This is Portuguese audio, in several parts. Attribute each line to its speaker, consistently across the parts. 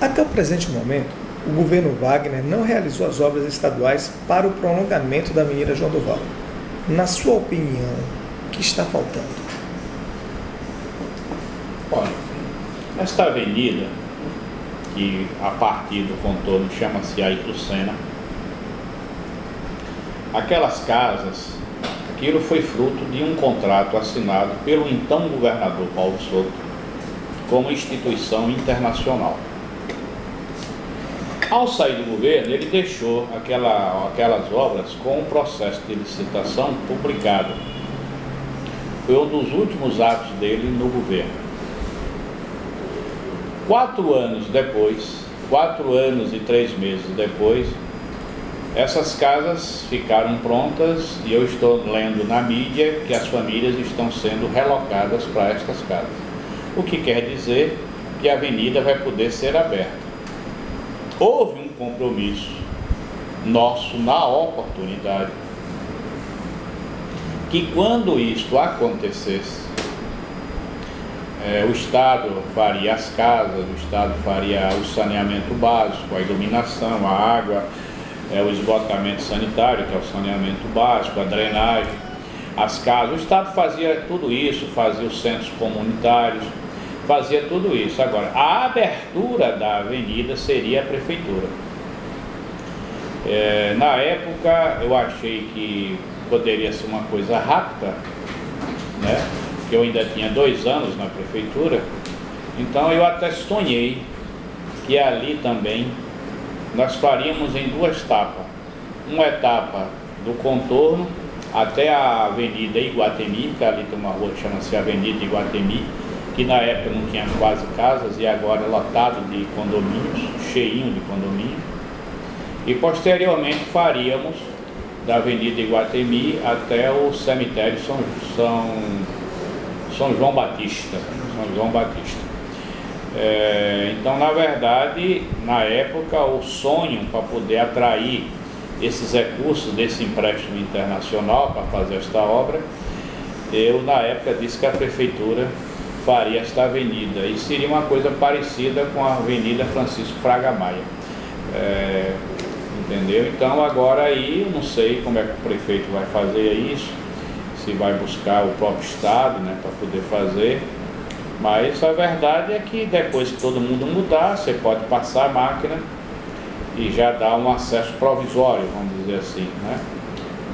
Speaker 1: Até o presente momento, o governo Wagner não realizou as obras estaduais para o prolongamento da Avenida João Doval. Na sua opinião, o que está faltando?
Speaker 2: Olha, esta avenida, que a partir do contorno chama-se Ayrton Senna, aquelas casas, aquilo foi fruto de um contrato assinado pelo então governador Paulo Souto com uma instituição internacional. Ao sair do governo, ele deixou aquelas obras com um processo de licitação publicado. Foi um dos últimos atos dele no governo. 4 anos depois, 4 anos e 3 meses depois, essas casas ficaram prontas e eu estou lendo na mídia que as famílias estão sendo relocadas para estas casas. O que quer dizer que a avenida vai poder ser aberta. Houve um compromisso nosso na oportunidade que quando isto acontecesse, o Estado faria as casas, o Estado faria o saneamento básico, a iluminação, a água, o esgotamento sanitário, que é o saneamento básico, a drenagem, as casas. O Estado fazia tudo isso, fazia os centros comunitários, fazia tudo isso. Agora, a abertura da avenida seria a prefeitura. Na época, eu achei que poderia ser uma coisa rápida, né? Porque eu ainda tinha 2 anos na prefeitura, então eu até sonhei que ali também nós faríamos em 2 etapas. Uma etapa do contorno até a Avenida Iguatemi, que ali tem uma rua que chama-se Avenida Iguatemi, que na época não tinha quase casas e agora é lotado de condomínios, cheinho de condomínios. E posteriormente faríamos da Avenida Iguatemi até o cemitério São João Batista. Então, na verdade, na época, o sonho para poder atrair esses recursos desse empréstimo internacional para fazer esta obra, eu na época disse que a prefeitura faria esta avenida e seria uma coisa parecida com a Avenida Francisco Fraga Maia. Entendeu? Então agora aí eu não sei como é que o prefeito vai fazer isso, se vai buscar o próprio Estado, né, para poder fazer. Mas a verdade é que depois que todo mundo mudar, você pode passar a máquina e já dar um acesso provisório, vamos dizer assim, né?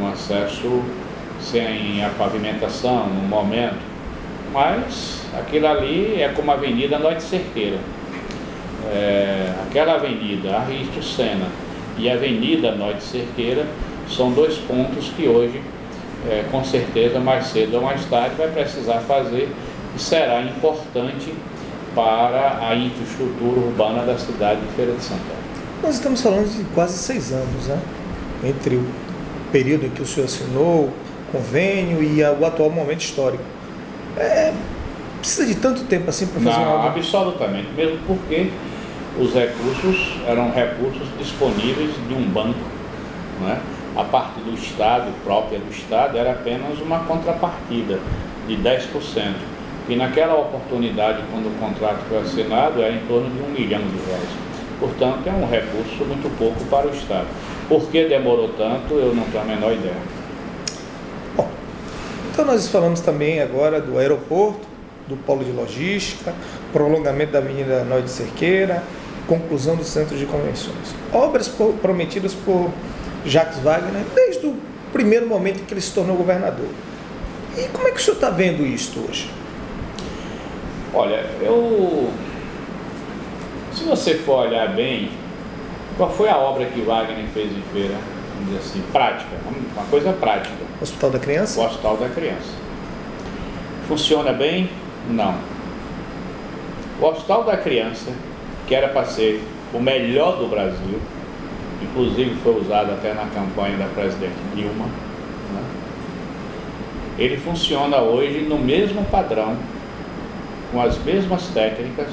Speaker 2: Um acesso sem a pavimentação no momento. Mas aquilo ali é como a Avenida Noite Cerqueira. Aquela avenida, Ayrton Senna e a Avenida Noite Cerqueira, são 2 pontos que hoje, com certeza, mais cedo ou mais tarde, vai precisar fazer e será importante para a infraestrutura urbana da cidade de Feira de Santana.
Speaker 1: Nós estamos falando de quase 6 anos, né? Entre o período em que o senhor assinou o convênio e o atual momento histórico. Precisa de tanto tempo assim para fazer uma obra?
Speaker 2: Absolutamente, mesmo porque os recursos eram recursos disponíveis de um banco, né? A parte do Estado, própria do Estado, era apenas uma contrapartida de 10%. E naquela oportunidade, quando o contrato foi assinado, era em torno de R$1 milhão. Portanto, é um recurso muito pouco para o Estado. Por que demorou tanto, eu não tenho a menor ideia.
Speaker 1: Bom, então nós falamos também agora do aeroporto, do polo de logística, prolongamento da Avenida Noite Cerqueira, conclusão do centro de convenções. Obras prometidas por Jacques Wagner desde o primeiro momento em que ele se tornou governador. E como é que o senhor está vendo isto hoje?
Speaker 2: Olha, se você for olhar bem, qual foi a obra que Wagner fez em Feira, vamos dizer assim, prática, uma coisa prática?
Speaker 1: Hospital da Criança?
Speaker 2: O Hospital da Criança. Funciona bem? Não. O Hospital da Criança, que era para ser o melhor do Brasil, inclusive foi usado até na campanha da presidente Dilma, né? Ele funciona hoje no mesmo padrão, com as mesmas técnicas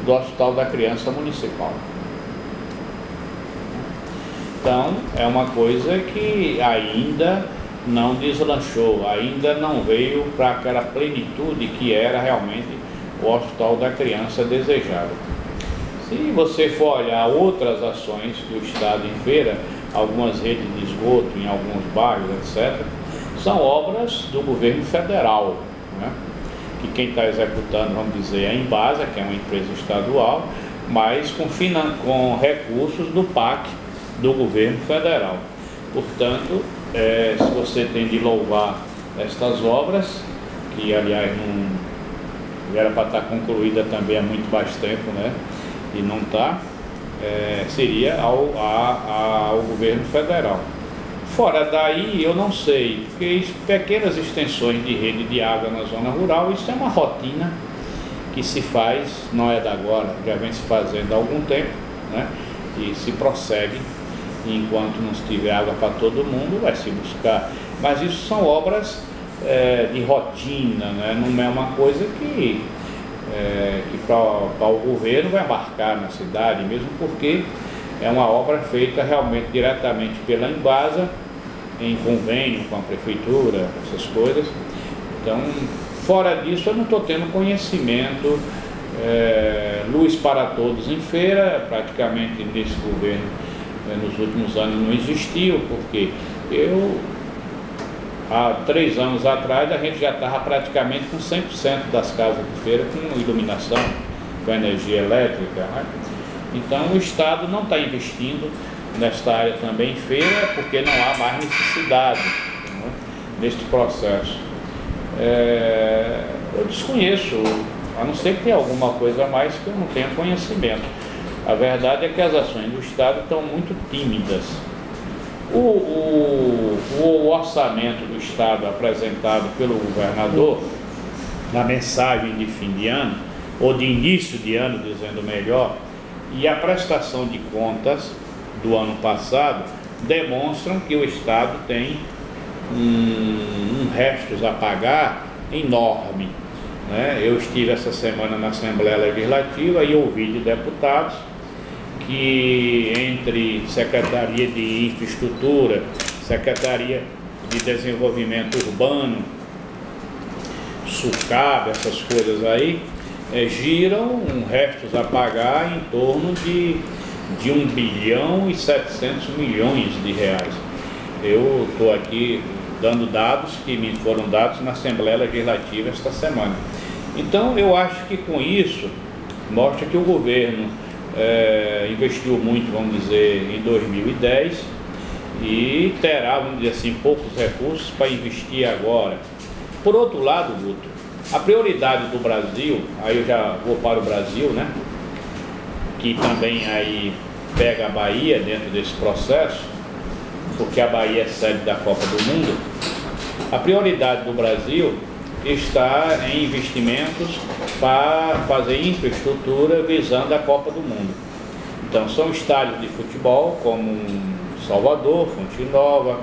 Speaker 2: do Hospital da Criança Municipal. Então, é uma coisa que ainda não deslanchou, ainda não veio para aquela plenitude que era realmente o Hospital da Criança desejado. Se você for olhar outras ações que o Estado em Feira, algumas redes de esgoto em alguns bairros, etc., são obras do governo federal, né? Que quem está executando, vamos dizer, é a Embasa, que é uma empresa estadual, mas com recursos do PAC, do governo federal. Portanto, se você tem de louvar estas obras, que aliás não era para estar concluída também há muito mais tempo, né? E não está, seria ao governo federal. Fora daí, eu não sei, porque pequenas extensões de rede de água na zona rural, isso é uma rotina que se faz, não é da agora, já vem se fazendo há algum tempo, né? E se prossegue, enquanto não se tiver água para todo mundo, vai se buscar. Mas isso são obras de rotina, né? Não é uma coisa que para o governo vai marcar na cidade, mesmo porque é uma obra feita realmente diretamente pela Embasa, em convênio com a prefeitura, essas coisas. Então, fora disso, eu não estou tendo conhecimento. Luz para todos em Feira, praticamente nesse governo, nos últimos anos não existiu, porque há 3 anos atrás, a gente já estava praticamente com 100% das casas de Feira com iluminação, com energia elétrica, né? Então o Estado não está investindo nesta área também em Feira, porque não há mais necessidade, né, neste processo. Eu desconheço, a não ser que tenha alguma coisa a mais que eu não tenha conhecimento. A verdade é que as ações do Estado estão muito tímidas. O orçamento do Estado apresentado pelo governador na mensagem de fim de ano, ou de início de ano, dizendo melhor, e a prestação de contas do ano passado demonstram que o Estado tem restos a pagar enorme, né? Eu estive essa semana na Assembleia Legislativa e ouvi de deputados que entre Secretaria de Infraestrutura, Secretaria de Desenvolvimento Urbano, SUCAB, essas coisas aí, giram restos a pagar em torno de 1 bilhão e 700 milhões de reais. Eu estou aqui dando dados que me foram dados na Assembleia Legislativa esta semana. Então eu acho que com isso mostra que o governo investiu muito, vamos dizer, em 2010 e terá, vamos dizer assim, poucos recursos para investir agora. Por outro lado, Guto, a prioridade do Brasil, aí eu já vou para o Brasil, né, que também aí pega a Bahia dentro desse processo, porque a Bahia é sede da Copa do Mundo. A prioridade do Brasil está em investimentos para fazer infraestrutura visando a Copa do Mundo. Então são estádios de futebol como Salvador, Fonte Nova,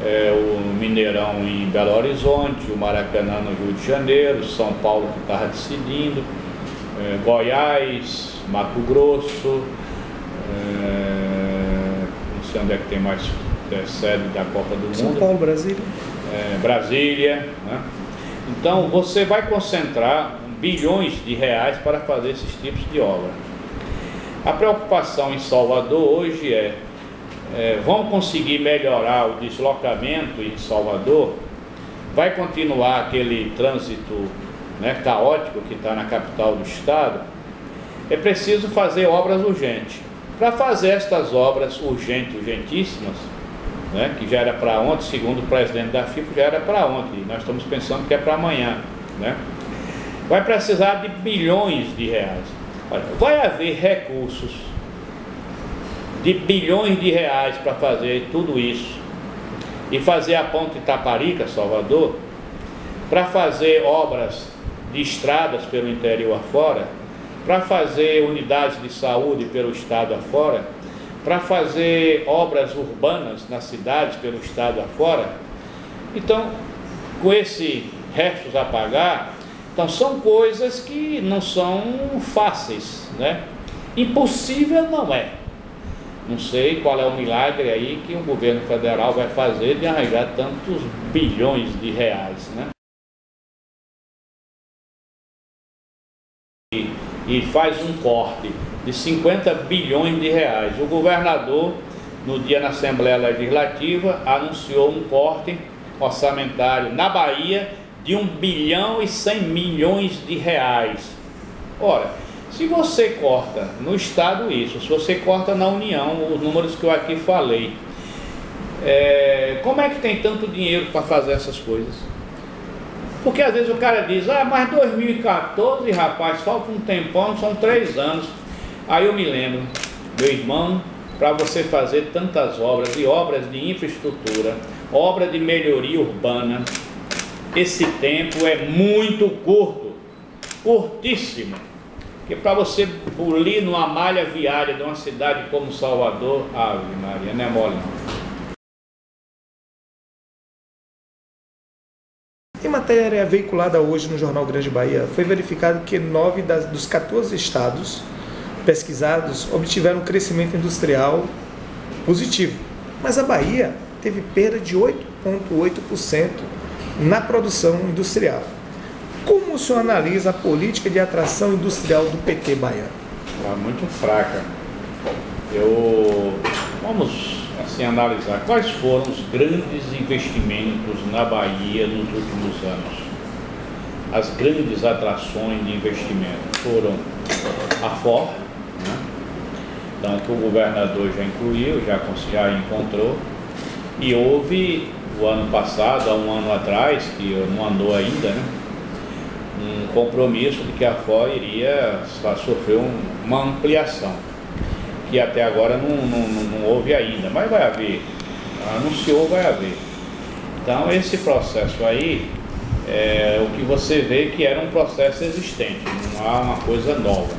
Speaker 2: o Mineirão em Belo Horizonte, o Maracanã no Rio de Janeiro, São Paulo que estava decidindo, Goiás, Mato Grosso, não sei onde é que tem mais sede da Copa do Mundo.
Speaker 1: São Paulo, Brasília.
Speaker 2: Brasília, né? Então você vai concentrar bilhões de reais para fazer esses tipos de obra. A preocupação em Salvador hoje vão conseguir melhorar o deslocamento em Salvador? Vai continuar aquele trânsito, né, caótico que está na capital do estado? É preciso fazer obras urgentes. Para fazer estas obras urgentíssimas, né, que já era para ontem, segundo o presidente da FIFA, já era para ontem, nós estamos pensando que é para amanhã, né? Vai precisar de bilhões de reais. Olha, vai haver recursos de bilhões de reais para fazer tudo isso e fazer a ponte Itaparica, Salvador, para fazer obras de estradas pelo interior afora, para fazer unidades de saúde pelo estado afora, para fazer obras urbanas nas cidades pelo estado afora. Então, com esse restos a pagar, então são coisas que não são fáceis, né? Impossível não é. Não sei qual é o milagre aí que o governo federal vai fazer de arranjar tantos bilhões de reais, né? E faz um corte de 50 bilhões de reais. O governador, no dia na Assembleia Legislativa, anunciou um corte orçamentário na Bahia de 1 bilhão e 100 milhões de reais. Ora, se você corta no Estado isso, se você corta na União, os números que eu aqui falei, como é que tem tanto dinheiro para fazer essas coisas? Porque às vezes o cara diz, mas 2014, rapaz, falta um tempão, são 3 anos. Aí eu me lembro, meu irmão, para você fazer tantas obras, e obras de infraestrutura, obra de melhoria urbana, esse tempo é muito curto, curtíssimo. Porque para você polir numa malha viária de uma cidade como Salvador, Ave Maria, não é mole não.
Speaker 1: Em matéria veiculada hoje no Jornal Grande Bahia, foi verificado que 9 dos 14 estados pesquisados obtiveram um crescimento industrial positivo, mas a Bahia teve perda de 8,8% na produção industrial. Como o senhor analisa a política de atração industrial do PT baiano?
Speaker 2: Muito fraca. Vamos assim analisar quais foram os grandes investimentos na Bahia nos últimos anos. As grandes atrações de investimento foram a Ford, né? Então que o governador já incluiu, já encontrou, e houve o ano passado, há um ano atrás, que não andou ainda, né? Um compromisso de que a Ford iria sofrer uma ampliação, que até agora não houve ainda, mas vai haver, anunciou, vai haver. Então esse processo aí, o que você vê que era um processo existente, não há uma coisa nova.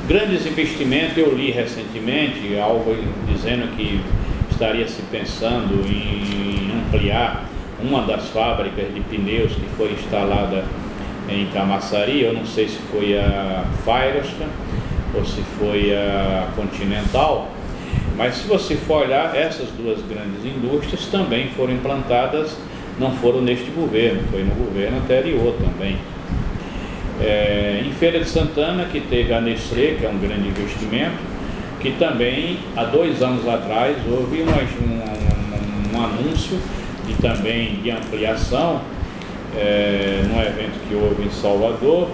Speaker 2: Grandes investimentos, eu li recentemente algo dizendo que estaria se pensando em ampliar uma das fábricas de pneus que foi instalada em Camaçari. Eu não sei se foi a Firestone ou se foi a Continental, mas se você for olhar, essas duas grandes indústrias também foram implantadas, não foram neste governo, foi no governo anterior também. Em Feira de Santana, que teve a Nestlé, que é um grande investimento, que também há 2 anos atrás houve um anúncio de ampliação num evento que houve em Salvador,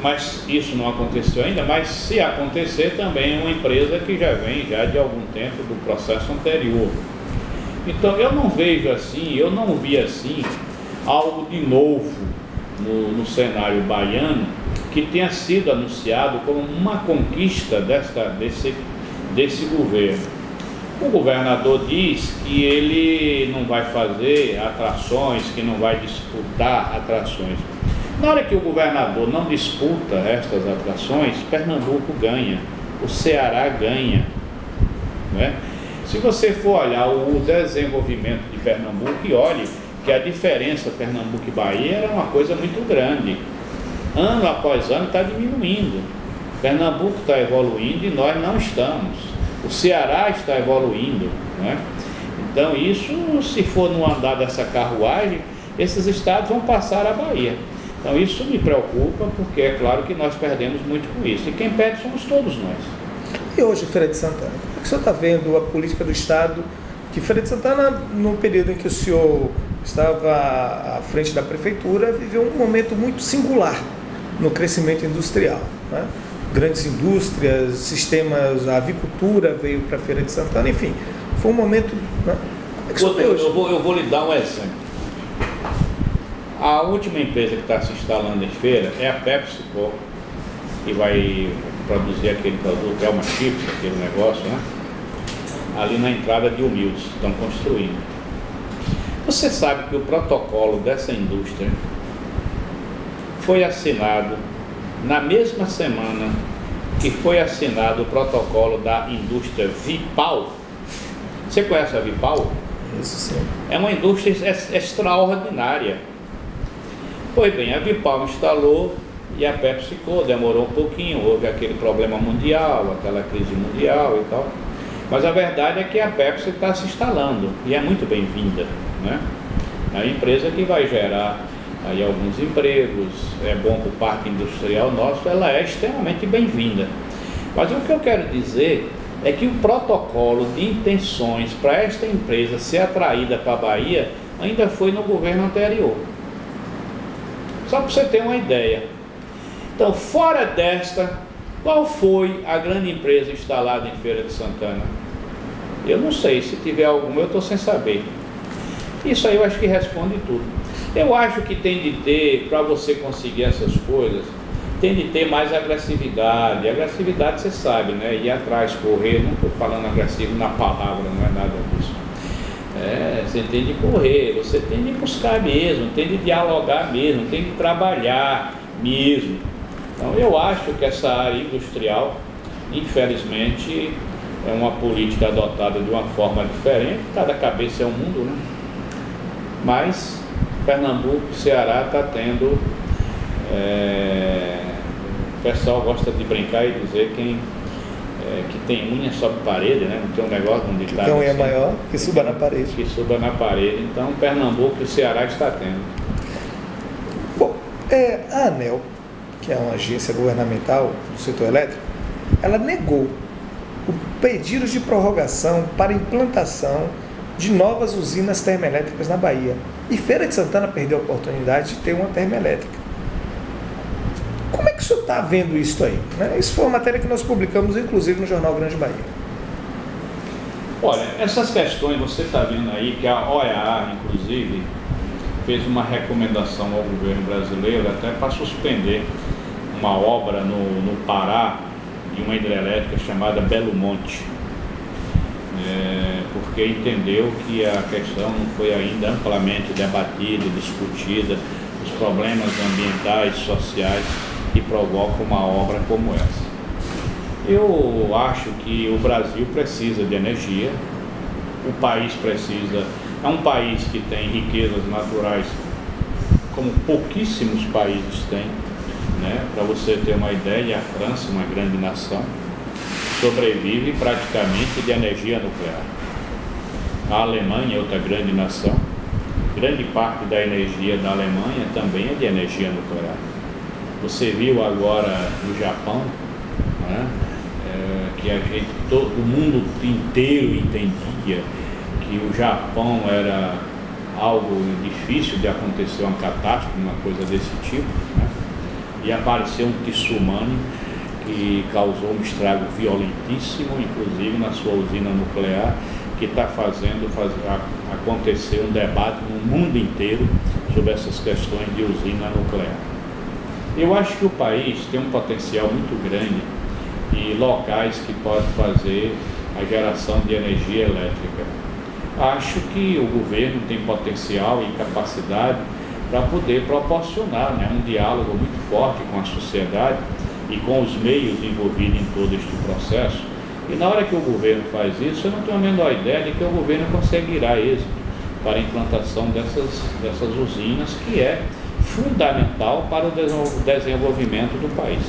Speaker 2: mas isso não aconteceu ainda, mas se acontecer também é uma empresa que já vem de algum tempo do processo anterior. Então eu não vejo assim, eu não vi assim algo de novo no cenário baiano que tenha sido anunciado como uma conquista desse governo. O governador diz que ele não vai fazer atrações, que não vai disputar atrações. Na hora que o governador não disputa estas atrações, Pernambuco ganha, o Ceará ganha, não é? Se você for olhar o desenvolvimento de Pernambuco, e olhe que a diferença Pernambuco e Bahia era uma coisa muito grande. Ano após ano está diminuindo. Pernambuco está evoluindo e nós não estamos. O Ceará está evoluindo, não é? Então isso, se for no andar dessa carruagem, esses estados vão passar a Bahia. Então isso me preocupa, porque é claro que nós perdemos muito com isso. E quem perde somos todos nós.
Speaker 1: E hoje, Feira de Santana, como é que o senhor está vendo a política do Estado? Que Feira de Santana, no período em que o senhor estava à frente da prefeitura, viveu um momento muito singular no crescimento industrial, né? Grandes indústrias, sistemas, a avicultura veio para a Feira de Santana, enfim, foi um momento, né? Como é que isso hoje?
Speaker 2: Eu vou lhe dar um exemplo. A última empresa que está se instalando em feira é a PepsiCo, que vai produzir aquele produto, é uma chips, aquele negócio, né? Ali na entrada de Humildes, estão construindo. Você sabe que o protocolo dessa indústria foi assinado na mesma semana que foi assinado o protocolo da indústria Vipal. Você conhece a Vipal?
Speaker 1: Isso sim.
Speaker 2: É uma indústria extraordinária. Pois bem, a Vipal instalou e a PepsiCo demorou um pouquinho, houve aquele problema mundial, aquela crise mundial e tal. Mas a verdade é que a Pepsi está se instalando e é muito bem-vinda, né? É uma empresa que vai gerar aí alguns empregos, é bom para o parque industrial nosso, ela é extremamente bem-vinda. Mas o que eu quero dizer é que o protocolo de intenções para esta empresa ser atraída para a Bahia ainda foi no governo anterior. Só para você ter uma ideia. Então, fora desta, qual foi a grande empresa instalada em Feira de Santana? Eu não sei, se tiver alguma eu estou sem saber. Isso aí eu acho que responde tudo. Eu acho que tem de ter, para você conseguir essas coisas, tem de ter mais agressividade. Agressividade você sabe, né? Ir atrás, correr, não estou falando agressivo na palavra, não é nada disso. Você tem de correr, você tem de buscar mesmo, tem de dialogar mesmo, tem de trabalhar mesmo. Então eu acho que essa área industrial, infelizmente, é uma política adotada de uma forma diferente, cada cabeça é um mundo, né? Mas Pernambuco, Ceará está tendo... O pessoal gosta de brincar e dizer que tem unha sobe parede, né? Não tem um negócio onde está.
Speaker 1: Tem unha assim, maior que suba na parede.
Speaker 2: Que suba na parede. Então, Pernambuco e o Ceará está tendo.
Speaker 1: Bom, a ANEEL, que é uma agência governamental do setor elétrico, ela negou o pedido de prorrogação para implantação de novas usinas termoelétricas na Bahia. E Feira de Santana perdeu a oportunidade de ter uma termoelétrica. Como é que o senhor está vendo isso aí? Isso foi uma matéria que nós publicamos, inclusive, no Jornal Grande Bahia.
Speaker 2: Olha, essas questões, você está vendo aí que a OEA, inclusive, fez uma recomendação ao governo brasileiro até para suspender uma obra no Pará, de uma hidrelétrica chamada Belo Monte, porque entendeu que a questão não foi ainda amplamente debatida, discutida, os problemas ambientais, sociais, que provoca uma obra como essa. Eu acho que o Brasil precisa de energia, o país precisa, é um país que tem riquezas naturais como pouquíssimos países têm, né? Para você ter uma ideia, a França, uma grande nação, sobrevive praticamente de energia nuclear. A Alemanha é outra grande nação, grande parte da energia da Alemanha também é de energia nuclear. Você viu agora no Japão, né, que todo mundo inteiro entendia que o Japão era algo difícil de acontecer, uma catástrofe, uma coisa desse tipo, né? E apareceu um tsunami que causou um estrago violentíssimo, inclusive na sua usina nuclear, que está fazendo acontecer um debate no mundo inteiro sobre essas questões de usina nuclear. Eu acho que o país tem um potencial muito grande e locais que podem fazer a geração de energia elétrica. Acho que o governo tem potencial e capacidade para poder proporcionar, né, um diálogo muito forte com a sociedade e com os meios envolvidos em todo este processo. E na hora que o governo faz isso, eu não tenho a menor ideia de que o governo conseguirá êxito para a implantação dessas usinas, que é fundamental para o desenvolvimento do país.